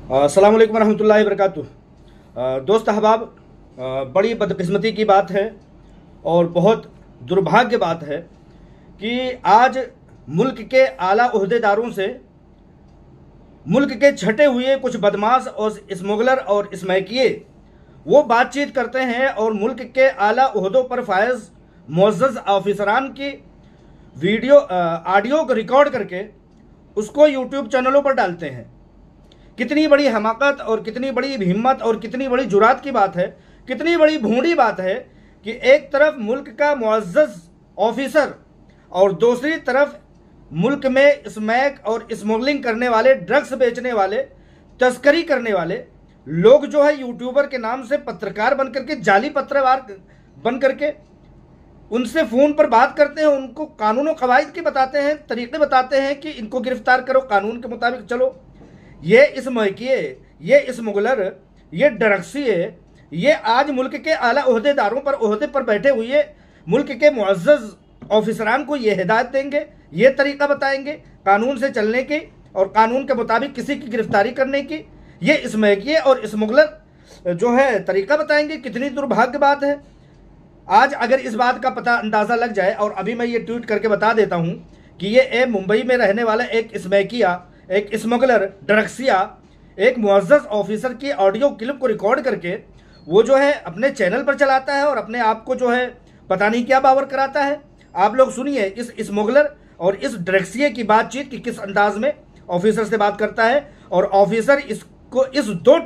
अस्सलाम वालेकुम रहमतुल्लाहि वबरकातुहू। दोस्त अहबाब, बड़ी बदकिस्मती की बात है और बहुत दुर्भाग्य बात है कि आज मुल्क के आला ओहदेदारों से मुल्क के छटे हुए कुछ बदमाश और स्मगलर और स्मैकिए वो बातचीत करते हैं और मुल्क के आला ओहदों पर फायज मुअज़्ज़ज़ ऑफिसरान की वीडियो ऑडियो को रिकॉर्ड करके उसको यूट्यूब चैनलों पर डालते हैं। कितनी बड़ी हमाकत और कितनी बड़ी हिम्मत और कितनी बड़ी जुरात की बात है, कितनी बड़ी भूंडी बात है कि एक तरफ मुल्क का मुअज़्ज़ज़ ऑफिसर और दूसरी तरफ मुल्क में स्मैक और स्मगलिंग करने वाले, ड्रग्स बेचने वाले, तस्करी करने वाले लोग जो है यूट्यूबर के नाम से पत्रकार बन करके, जाली पत्रकार बन करके उनसे फ़ोन पर बात करते हैं, उनको कानून और कवायद की बताते हैं, तरीक़े बताते हैं कि इनको गिरफ्तार करो, कानून के मुताबिक चलो। ये स्मैकिए, ये स्मगलर, ये ड्रग्सिए, ये आज मुल्क के आला ओहदेदारों पर ओहदे पर बैठे हुए मुल्क के मुअज़्ज़ज़ ऑफिसरान को ये हिदायत देंगे, ये तरीक़ा बताएंगे कानून से चलने की और कानून के मुताबिक किसी की गिरफ्तारी करने की। ये स्मैकिए और स्मगलर जो है तरीक़ा बताएंगे। कितनी दुर्भाग्य बात है। आज अगर इस बात का पता अंदाज़ा लग जाए, और अभी मैं ये ट्वीट करके बता देता हूँ कि ये मुंबई में रहने वाला एक स्मैकिया, एक स्मगलर, ड्रग्सिया, एक मुअज़्ज़ज़ ऑफिसर की ऑडियो क्लिप को रिकॉर्ड करके वो जो है अपने चैनल पर चलाता है और अपने आप को जो है पता नहीं क्या बावर कराता है। आप लोग सुनिए इस स्मगलर और इस ड्रग्सिया की बातचीत कि किस अंदाज में ऑफिसर से बात करता है और ऑफिसर इसको, इस दो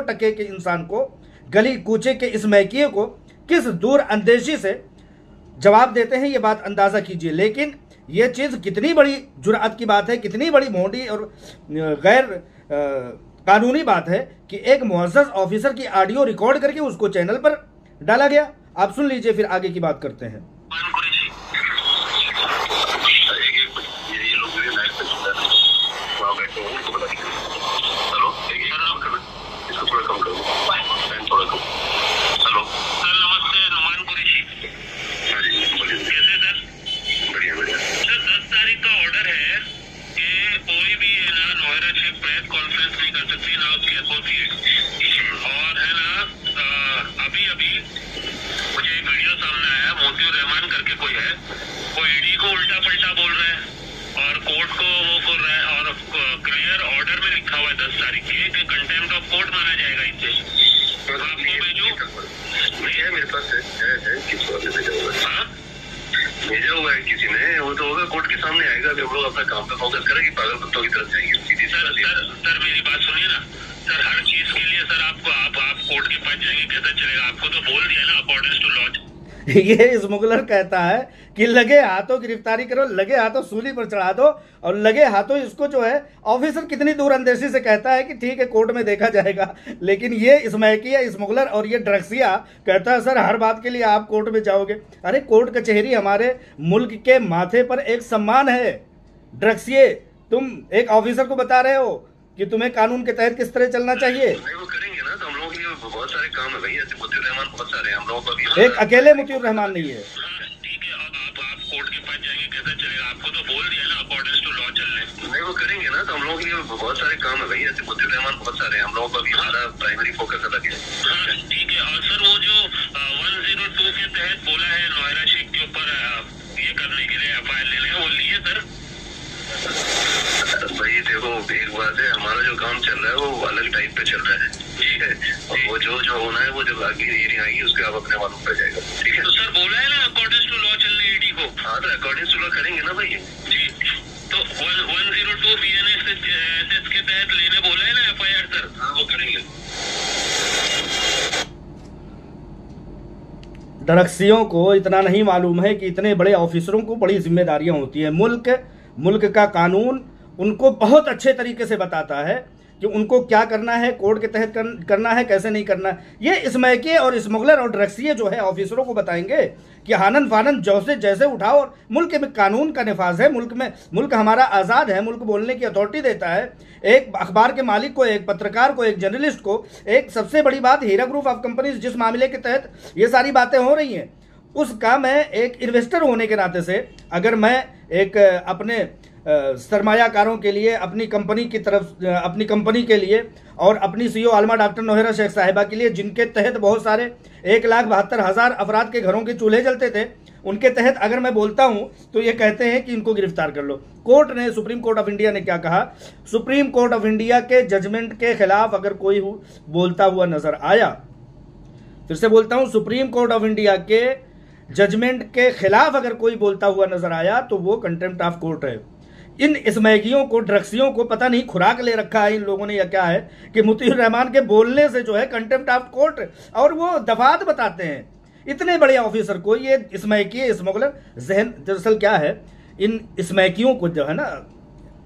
टके के इंसान को, गली कूचे के स्मैकिए को किस दूर अंदेशी से जवाब देते हैं, ये बात अंदाज़ा कीजिए। लेकिन ये चीज़ कितनी बड़ी जुर्अत की बात है, कितनी बड़ी मोटी और गैर कानूनी बात है कि एक मुअज़्ज़ज़ ऑफिसर की ऑडियो रिकॉर्ड करके उसको चैनल पर डाला गया। आप सुन लीजिए, फिर आगे की बात करते हैं। भेजा हुआ है किसी ने, वो तो होगा कोर्ट के सामने आएगा। जब लोग अपना काम पे फोकस करेंगे, पागल कुत्तों की तरफ जाएंगे। सर मेरी बात सुनिए ना सर, हर चीज के लिए सर आपको आप कोर्ट के पास जाएंगे, कैसे चलेगा? आपको तो बोल दिया ना अकॉर्डिंग टू लॉ। ये स्मगलर कहता है कि लगे हाथों गिरफ्तारी करो, लगे हाथों सूली पर चढ़ा दो, और लगे हाथों इसको जो है ऑफिसर कितनी दूर अंदेशी से कहता है कि ठीक है कोर्ट में देखा जाएगा। लेकिन ये स्मैकिया, स्मगलर और ये ड्रग्सिया कहता है सर हर बात के लिए आप कोर्ट में जाओगे। अरे कोर्ट कचहरी हमारे मुल्क के माथे पर एक सम्मान है। ड्रग्सिए, तुम एक ऑफिसर को बता रहे हो कि तुम्हें कानून के तहत किस तरह चलना चाहिए। बहुत सारे काम है भैया, मुतीउर रहमान बहुत सारे हैं हम लोगों को। एक अकेले मुतीउर रहमान नहीं है। ठीक है, अब आप कोर्ट के पास जाएंगे, कैसे चलेगा? आपको तो बोल दिया ना अकॉर्डिंग टू लॉ चलने। नहीं वो करेंगे ना, तो हम लोगों के लिए बहुत सारे काम है भैया, मुतीउर रहमान बहुत सारे हैं हम लोगों का भी। हमारा प्राइमरी फोकस अलग है। ठीक है। और सर वो जो 102 के तहत बोला है नोएरा शेख के ऊपर ये करने के लिए FIR लेने, वो लिए सर? भाई देखो एक बात है, हमारा जो काम चल रहा है वो अलग टाइप पे चल रहा है, ठीक है। और वो जो होना है वो जब आगे हियरिंग आएगी उसके आप अपने मालूम पड़ जाएगा, ठीक है। तो सर बोला है ना अकॉर्डिंग टू लॉ चलने ईडी को। हाँ तो अकॉर्डिंग टू लॉ करेंगे ना भाई जी। तो 102 BNSS के तहत लेने बोला है ना FIR सर? हाँ वो करेंगे। ड्रग्सियों को इतना नहीं मालूम है कि इतने बड़े ऑफिसरों को बड़ी जिम्मेदारियां होती हैं। मुल्क का कानून उनको बहुत अच्छे तरीके से बताता है कि उनको क्या करना है, कोर्ट के तहत करना है, कैसे नहीं करना है। ये स्मैकिए और स्मगलर और ड्रग्सिए जो है ऑफिसरों को बताएंगे कि हानन फानन जैसे उठाओ, और मुल्क में कानून का निफाज है, मुल्क हमारा आज़ाद है, मुल्क बोलने की अथॉरिटी देता है। एक अखबार के मालिक को, एक पत्रकार को, एक जर्नलिस्ट को, एक सबसे बड़ी बात हीरा ग्रुप ऑफ कंपनीज जिस मामले के तहत ये सारी बातें हो रही हैं उसका मैं एक इन्वेस्टर होने के नाते से, अगर मैं एक अपने सरमायाकारों के लिए, अपनी कंपनी की तरफ, अपनी कंपनी के लिए और अपनी सीईओ आलमा डॉक्टर नौहरा शेख साहिबा के लिए, जिनके तहत बहुत सारे 1,72,000 अफराद के घरों के चूल्हे जलते थे, उनके तहत अगर मैं बोलता हूं तो ये कहते हैं कि इनको गिरफ्तार कर लो। कोर्ट ने, सुप्रीम कोर्ट ऑफ इंडिया ने क्या कहा? सुप्रीम कोर्ट ऑफ इंडिया के जजमेंट के खिलाफ अगर कोई बोलता हुआ नजर आया, फिर से बोलता हूं, सुप्रीम कोर्ट ऑफ इंडिया के जजमेंट के खिलाफ अगर कोई बोलता हुआ नजर आया तो वो कंटेम्प्ट ऑफ कोर्ट है। इन स्मैगियों को, ड्रग्सियों को पता नहीं खुराक ले रखा है इन लोगों ने या क्या है कि मुतीउर रहमान के बोलने से जो है कंटेम्प्ट ऑफ कोर्ट, और वो दफात बताते हैं इतने बड़े ऑफिसर को। ये स्मैकी, स्मगलर जहन, दरअसल क्या है, इन स्मैकियों को जो है ना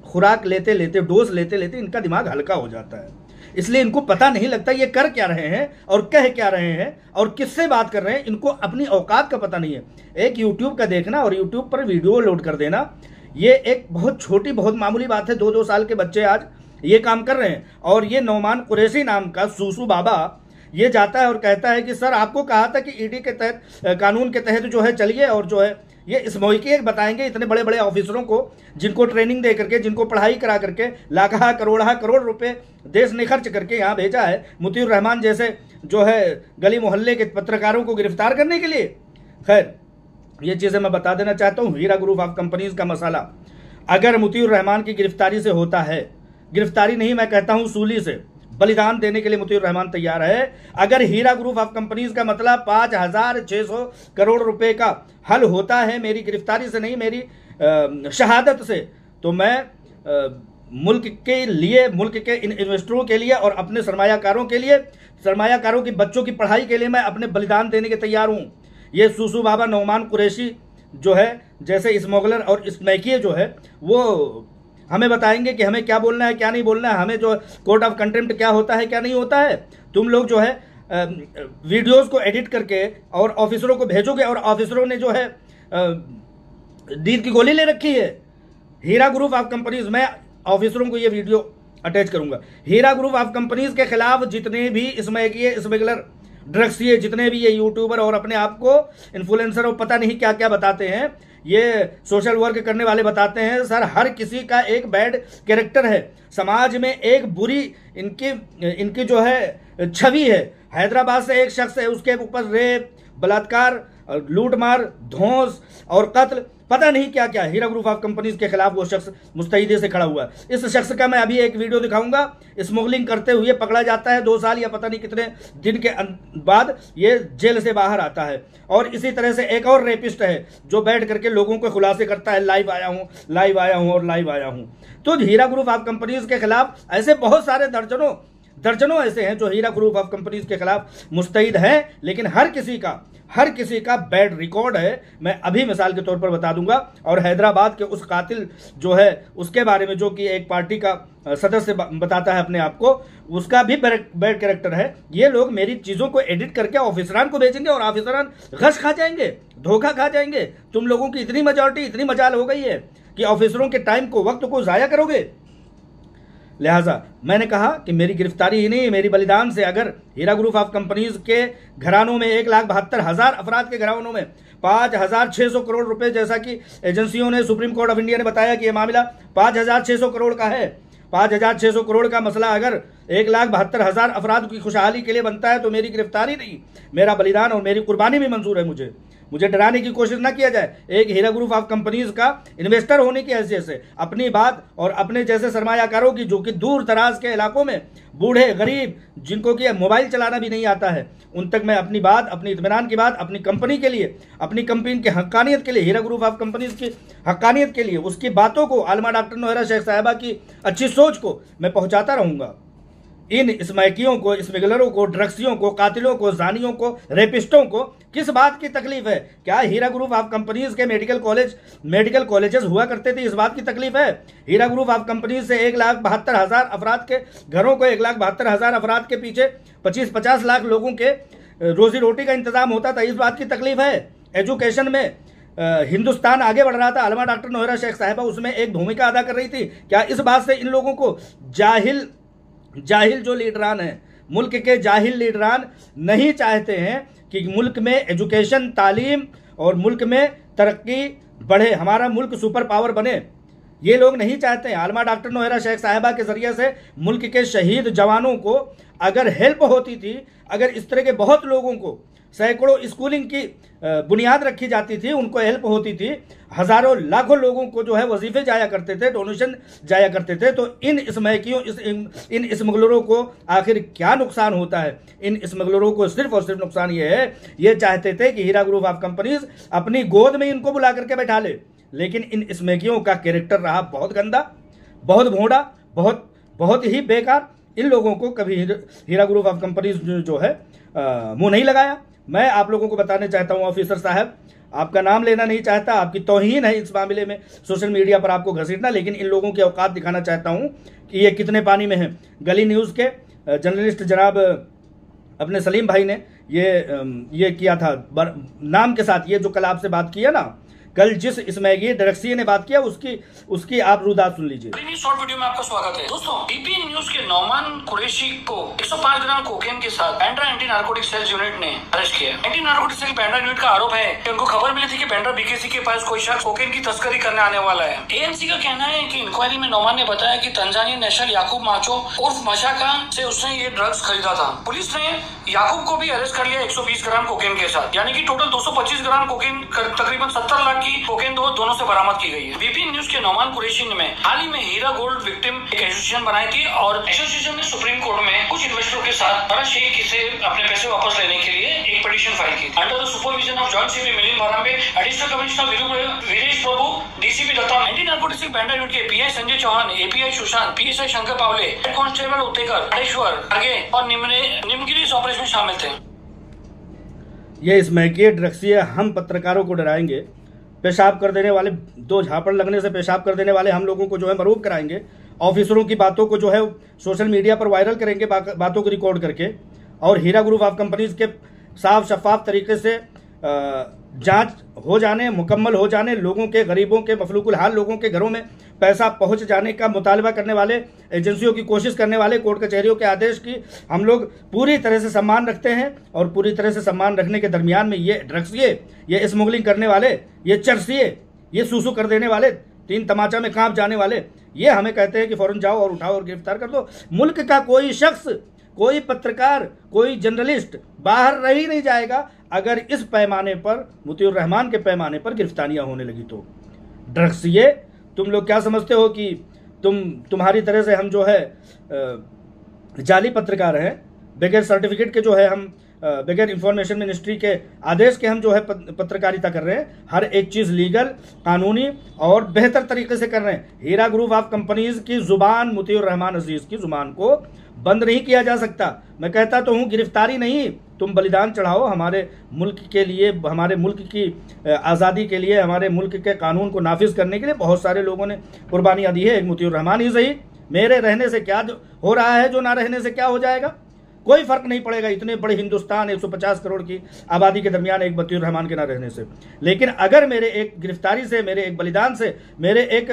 खुराक लेते लेते, डोज लेते लेते इनका दिमाग हल्का हो जाता है, इसलिए इनको पता नहीं लगता ये कर क्या रहे हैं और कह क्या रहे हैं और किससे बात कर रहे हैं। इनको अपनी औकात का पता नहीं है। एक यूट्यूब का देखना और यूट्यूब पर वीडियो लोड कर देना, ये एक बहुत छोटी, बहुत मामूली बात है। 2-2 साल के बच्चे आज ये काम कर रहे हैं। और ये नौमान कुरैशी नाम का सूसू बाबा ये जाता है और कहता है कि सर आपको कहा था कि ईडी के तहत, कानून के तहत जो है चलिए, और जो है ये स्मोकी बताएंगे इतने बड़े बड़े ऑफिसरों को, जिनको ट्रेनिंग दे करके, जिनको पढ़ाई करा करके लाखा करोड़ रुपए देश ने खर्च करके यहाँ भेजा है मुतीउर रहमान जैसे जो है गली मोहल्ले के पत्रकारों को गिरफ्तार करने के लिए। खैर, ये चीजें मैं बता देना चाहता हूँ। हीरा ग्रुप ऑफ कंपनीज का मसाला अगर मुतीउर रहमान की गिरफ्तारी से होता है, गिरफ्तारी नहीं, मैं कहता हूँ सूली से बलिदान देने के लिए मुतीउर रहमान तैयार है। अगर हीरा ग्रुप ऑफ कंपनीज का मतलब 5,600 करोड़ रुपए का हल होता है मेरी गिरफ्तारी से नहीं, मेरी शहादत से, तो मैं मुल्क के लिए, मुल्क के इन इन्वेस्टरों के लिए और अपने सरमायाकारों के लिए, सरमायाकारों की बच्चों की पढ़ाई के लिए मैं अपने बलिदान देने के तैयार हूं। ये सूसू बाबा, नौमान कुरैशी जो है, जैसे स्मगलर और स्मैकी जो है, वो हमें बताएंगे कि हमें क्या बोलना है, क्या नहीं बोलना है, हमें जो कोर्ट ऑफ कंटेम्प्ट क्या होता है, क्या नहीं होता है। तुम लोग जो है वीडियोस को एडिट करके और ऑफिसरों को भेजोगे, और ऑफिसरों ने जो है नींद की गोली ले रखी है। हीरा ग्रुप ऑफ कंपनीज, मैं ऑफिसरों को ये वीडियो अटैच करूंगा। हीरा ग्रुप ऑफ कंपनीज के खिलाफ जितने भी स्मगलर, ड्रग्सिए, जितने भी ये यूट्यूबर और अपने आप को इन्फ्लुएंसर और पता नहीं क्या क्या बताते हैं, ये सोशल वर्क करने वाले बताते हैं, सर हर किसी का एक बैड कैरेक्टर है, समाज में एक बुरी इनकी जो है छवि है। हैदराबाद से एक शख्स है, उसके ऊपर रेप, बलात्कार, लूटमार, धौंस और कत्ल, पता नहीं क्या क्या। हीरा ग्रुप ऑफ कंपनीज के खिलाफ वो शख्स मुस्तैदी से खड़ा हुआ है। इस शख्स का मैं अभी एक वीडियो दिखाऊंगा, स्मगलिंग करते हुए पकड़ा जाता है, 2 साल या पता नहीं कितने दिन के बाद ये जेल से बाहर आता है। और इसी तरह से एक और रेपिस्ट है जो बैठ करके लोगों को खुलासे करता है, लाइव आया हूं और लाइव आया हूं। तो हीरा ग्रुप ऑफ कंपनीज के खिलाफ ऐसे बहुत सारे दर्जनों ऐसे हैं जो हीरा ग्रुप ऑफ कंपनीज के खिलाफ मुस्तैद हैं, लेकिन हर किसी का बैड रिकॉर्ड है। मैं अभी मिसाल के तौर पर बता दूंगा। और हैदराबाद के उस कातिल जो है उसके बारे में, जो कि एक पार्टी का सदस्य बताता है अपने आप को, उसका भी बैड कैरेक्टर है। ये लोग मेरी चीजों को एडिट करके ऑफिसरान को भेजेंगे और ऑफिसरान गश खा जाएंगे, धोखा खा जाएंगे। तुम लोगों की इतनी मेजॉरिटी, इतनी मजाल हो गई है कि ऑफिसरों के टाइम को, वक्त को जाया करोगे। लिहाजा मैंने कहा कि मेरी गिरफ्तारी ही नहीं, मेरी बलिदान से अगर हीरा ग्रुप ऑफ कंपनीज के घरानों में, 1,72,000 अफराद के घरानों में 5,600 करोड़ रुपए, जैसा कि एजेंसियों ने, सुप्रीम कोर्ट ऑफ इंडिया ने बताया कि यह मामला 5,600 करोड़ का है। 5,600 करोड़ का मसला अगर 1,72,000 अफराद की खुशहाली के लिए बनता है तो मेरी गिरफ्तारी नहीं, मेरा बलिदान और मेरी कुर्बानी भी मंजूर है। मुझे डराने की कोशिश ना किया जाए। एक हीरा ग्रुप ऑफ कंपनीज का इन्वेस्टर होने की हैसियत से अपनी बात और अपने जैसे सरमायाकारों की, जो कि दूर दराज के इलाकों में बूढ़े गरीब, जिनको कि मोबाइल चलाना भी नहीं आता है, उन तक मैं अपनी बात, अपनी इत्मीनान की बात, अपनी कंपनी के लिए, अपनी कंपनी की हक्कानियत के लिए, हीरा ग्रुप ऑफ कंपनीज की हक्कानियत के लिए, उसकी बातों को, आलमा डॉक्टर नौहरा शेख साहिबा की अच्छी सोच को मैं पहुंचाता रहूंगा। इन स्मैकियों को, स्मगलरों को, ड्रग्सियों को, कातिलों को, जानियों को, रेपिस्टों को किस बात की तकलीफ है? क्या हीरा ग्रुप ऑफ कंपनीज के मेडिकल कॉलेजेस हुआ करते थे, इस बात की तकलीफ है? हीरा ग्रुप ऑफ कंपनीज से 1,72,000 अफराद के घरों को, 1,72,000 अफराद के पीछे 25-50 लाख लोगों के रोजी रोटी का इंतजाम होता था, इस बात की तकलीफ है? एजुकेशन में हिंदुस्तान आगे बढ़ रहा था, आलमा डॉक्टर नौहरा शेख साहिबा उसमें एक भूमिका अदा कर रही थी। क्या इस बात से इन लोगों को जाहिल जो लीडरान हैं, मुल्क के जाहिल लीडरान नहीं चाहते हैं कि मुल्क में एजुकेशन, तालीम और मुल्क में तरक्की बढ़े, हमारा मुल्क सुपर पावर बने? ये लोग नहीं चाहते हैं। आलमा डॉक्टर नोहेरा शेख साहिबा के जरिए से मुल्क के शहीद जवानों को अगर हेल्प होती थी, अगर इस तरह के बहुत लोगों को सैकड़ों स्कूलिंग की बुनियाद रखी जाती थी, उनको हेल्प होती थी, हज़ारों लाखों लोगों को जो है वजीफे जाया करते थे, डोनेशन जाया करते थे, तो इन स्मैकियों इन स्मगलरों को आखिर क्या नुकसान होता है? इन स्मगलरों को सिर्फ और सिर्फ नुकसान ये है, ये चाहते थे कि हीरा ग्रुप ऑफ कंपनीज अपनी गोद में इनको बुला करके बैठा ले। लेकिन इन स्मैकियों का कैरेक्टर रहा बहुत गंदा, बहुत भोंडा, बहुत ही बेकार। इन लोगों को कभी हीरा ग्रुप ऑफ कंपनीज जो है मुंह नहीं लगाया। मैं आप लोगों को बताने चाहता हूं ऑफिसर साहब, आपका नाम लेना नहीं चाहता, आपकी तौहीन है इस मामले में सोशल मीडिया पर आपको घसीटना, लेकिन इन लोगों की औकात दिखाना चाहता हूं कि ये कितने पानी में हैं। गली न्यूज़ के जर्नलिस्ट जनाब अपने सलीम भाई ने ये किया था नाम के साथ, ये जो कल आपसे बात किया ना, कल जिस स्मैगी ड्रग्सी ने बात किया उसकी आप रुदात सुन लीजिए। शॉर्ट वीडियो में आपका स्वागत है। दोस्तों, बीपीएन न्यूज के नौमान कुरैशी को 105 ग्राम कोकेन के साथ Pendra anti narcotic cells unit ने अरेस्ट किया। Anti narcotic cell Pendra unit का आरोप है कि उनको खबर मिली थी कि पेंड्रा बीकेसी के पास कोई शख्स कोकेन की तस्करी करने आने वाला है। एएनसी का कहना है कि इंक्वायरी में नौमान ने बताया कि तंजानिया नेशनल याकूब माचो उर्फ मशाका से उसने ये ड्रग्स खरीदा था। पुलिस ने याकूब को भी अरेस्ट कर लिया 120 ग्राम कोकेन के साथ, यानी कि टोटल 225 ग्राम कोकेन तकरीबन 70 लाख की कोकेन दोनों से बरामद की गई है। बीपीएन न्यूज के नौमान कुरैशी ने हाल ही में हीरा गोल्ड विक्टिम एक एसोसिएशन बनाई थी और एसोसिएशन ने सुप्रीम कोर्ट में कुछ इन्वेस्टरों के साथ बड़ा शेख से अपने पैसे वापस लेने के लिए एक पिटीशन फाइल की। Under the supervision of joint CP Milind Marambe, additional commissioner Viresh Prabhu, DCP Datta, anti narcotics पेंड्रा यूनिट के PI Sanjay Chauhan, API Sushant, PSI Shankar Pawle, head constable Uttekar, Adeshwar आगे और निमगिरी इस ऑपरेशन में शामिल थे। ये स्मैकी ड्रग्सी हम पत्रकारों को डराएंगे, पेशाब कर देने वाले, दो झापड़ लगने से पेशाब कर देने वाले हम लोगों को जो है मरूब कराएंगे, ऑफिसरों की बातों को जो है सोशल मीडिया पर वायरल करेंगे, बातों को रिकॉर्ड करके, और हीरा ग्रुप ऑफ कंपनीज के साफ शफाफ तरीके से जांच हो जाने, मुकम्मल हो जाने, लोगों के, गरीबों के, मफलूकुल हाल लोगों के घरों में पैसा पहुंच जाने का मुतालबा करने वाले, एजेंसियों की कोशिश करने वाले, कोर्ट कचहरियों के आदेश की हम लोग पूरी तरह से सम्मान रखते हैं। और पूरी तरह से सम्मान रखने के दरमियान में ये ड्रग्सिए, ये स्मगलिंग करने वाले, ये चरसिए, ये सूसू कर देने वाले, तीन तमाचा में कांप जाने वाले, ये हमें कहते हैं कि फौरन जाओ और उठाओ और गिरफ्तार कर दो। मुल्क का कोई शख्स, कोई पत्रकार, कोई जर्नलिस्ट बाहर रह ही नहीं जाएगा अगर इस पैमाने पर, मुतीउर रहमान के पैमाने पर गिरफ्तारियां होने लगी तो। ड्रग्सिए, तुम लोग क्या समझते हो कि तुम्हारी तरह से हम जो है जाली पत्रकार हैं, बगैर सर्टिफिकेट के जो है हम, बगैर इंफॉर्मेशन मिनिस्ट्री के आदेश के हम जो है पत्रकारिता कर रहे हैं। हर एक चीज़ लीगल, कानूनी और बेहतर तरीके से कर रहे हैं। हीरा ग्रुप ऑफ कंपनीज की जुबान, मुतीउर रहमान अजीज की जुबान को बंद नहीं किया जा सकता। मैं कहता तो हूँ गिरफ्तारी नहीं, तुम बलिदान चढ़ाओ हमारे मुल्क के लिए, हमारे मुल्क की आज़ादी के लिए, हमारे मुल्क के कानून को नाफिज करने के लिए बहुत सारे लोगों ने कुर्बानियाँ दी है। एक मुतीउर रहमान ही सही, मेरे रहने से क्या हो रहा है, जो ना रहने से क्या हो जाएगा, कोई फर्क नहीं पड़ेगा इतने बड़े हिंदुस्तान 150 करोड़ की आबादी के दरमियान एक मुतीउर रहमान के ना रहने से। लेकिन अगर मेरे एक गिरफ्तारी से, मेरे एक बलिदान से, मेरे एक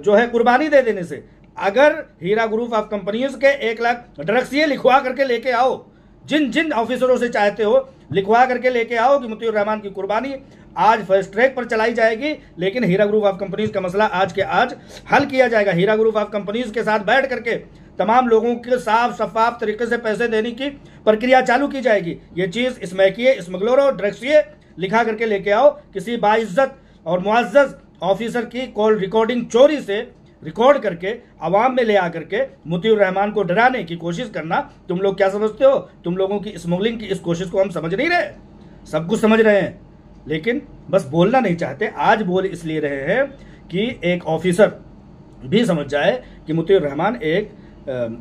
जो है कुर्बानी दे देने से, अगर हीरा ग्रुप ऑफ कंपनीज के 1 लाख ड्रग्सिए लिखवा करके लेके आओ, जिन ऑफिसरों से चाहते हो लिखवा करके लेके आओ कि मुतीउर रहमान की कुर्बानी आज फर्स्ट ट्रैक पर चलाई जाएगी, लेकिन हीरा ग्रुप ऑफ कंपनीज का मसला आज के आज हल किया जाएगा। हीरा ग्रुप ऑफ कंपनीज के साथ बैठ करके तमाम लोगों के साफ शफाफ तरीके से पैसे देने की प्रक्रिया चालू की जाएगी। ये चीज़ स्मैकिए, स्मगलरों, ड्रग्सिए लिखा करके लेके आओ। किसी बाइज्जत और मुअज़्ज़ज़ ऑफिसर की कॉल रिकॉर्डिंग चोरी से रिकॉर्ड करके आवाम में ले आकर के मुतीउर रहमान को डराने की कोशिश करना, तुम लोग क्या समझते हो? तुम लोगों की स्मगलिंग की इस कोशिश को हम समझ नहीं रहे, सब कुछ समझ रहे हैं, लेकिन बस बोलना नहीं चाहते। आज बोल इसलिए रहे हैं कि एक ऑफिसर भी समझ जाए कि मुतीउर रहमान एक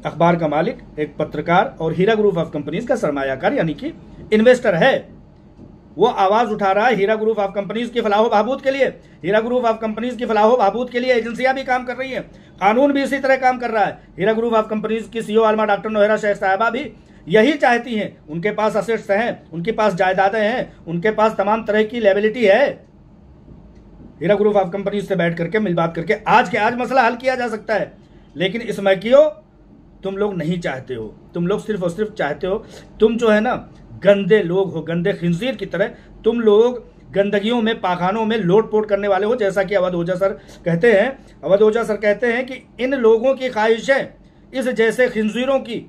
अखबार का मालिक, एक पत्रकार और हीरा ग्रुप ऑफ कंपनीज का सरमायाकार यानी कि इन्वेस्टर है। वो आवाज उठा रहा है हीरा ग्रुप ऑफ कंपनीज की फलाह बहबूद के लिए। हीरा ग्रुप ऑफ कंपनीज की फलाह बहबूद के लिए एजेंसियां भी काम कर रही हैं, कानून भी इसी तरह काम कर रहा है। हीरा ग्रुप ऑफ कंपनीज की सीईओ आलमा डॉक्टर नोहेरा शेख साहिबा भी यही चाहती हैं। उनके पास असेट्स हैं, उनके पास जायदादें हैं, उनके पास तमाम तरह की लायबिलिटी है। हीरा ग्रुप ऑफ कंपनीज से बैठ करके मिल बात करके आज के आज मसला हल किया जा सकता है। लेकिन इसमें क्यों तुम लोग नहीं चाहते हो? तुम लोग सिर्फ और सिर्फ चाहते हो, तुम जो है ना गंदे लोग हो, गंदे खिंजीर की तरह तुम लोग गंदगियों में, पाखानों में लोट पोट करने वाले हो, जैसा कि अवध ओझा सर कहते हैं। अवध ओझा सर कहते हैं कि इन लोगों की ख्वाहिशें, इस जैसे खिंजीरों की,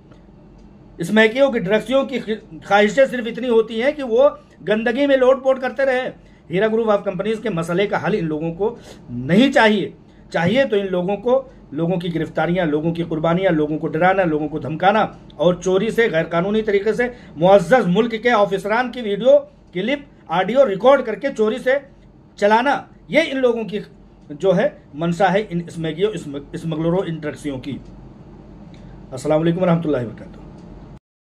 स्मैकियों की, ड्रग्सियों की ख्वाहिशें सिर्फ इतनी होती हैं कि वो गंदगी में लोट पोट करते रहे। हीरा ग्रुप ऑफ कंपनीज के मसले का हल इन लोगों को नहीं चाहिए तो इन लोगों को, लोगों की गिरफ्तारियां, लोगों की कुर्बानियां, लोगों को डराना, लोगों को धमकाना और चोरी से, गैरकानूनी तरीके से मुअज़्ज़ज़ मुल्क के ऑफिसरान की वीडियो क्लिप, ऑडियो रिकॉर्ड करके चोरी से चलाना, ये इन लोगों की जो है मंशा है, इन स्मगलरों, इन ड्रग्सियों की। अस्सलाम वालेकुम रहमतुल्लाहि व बरकातहू।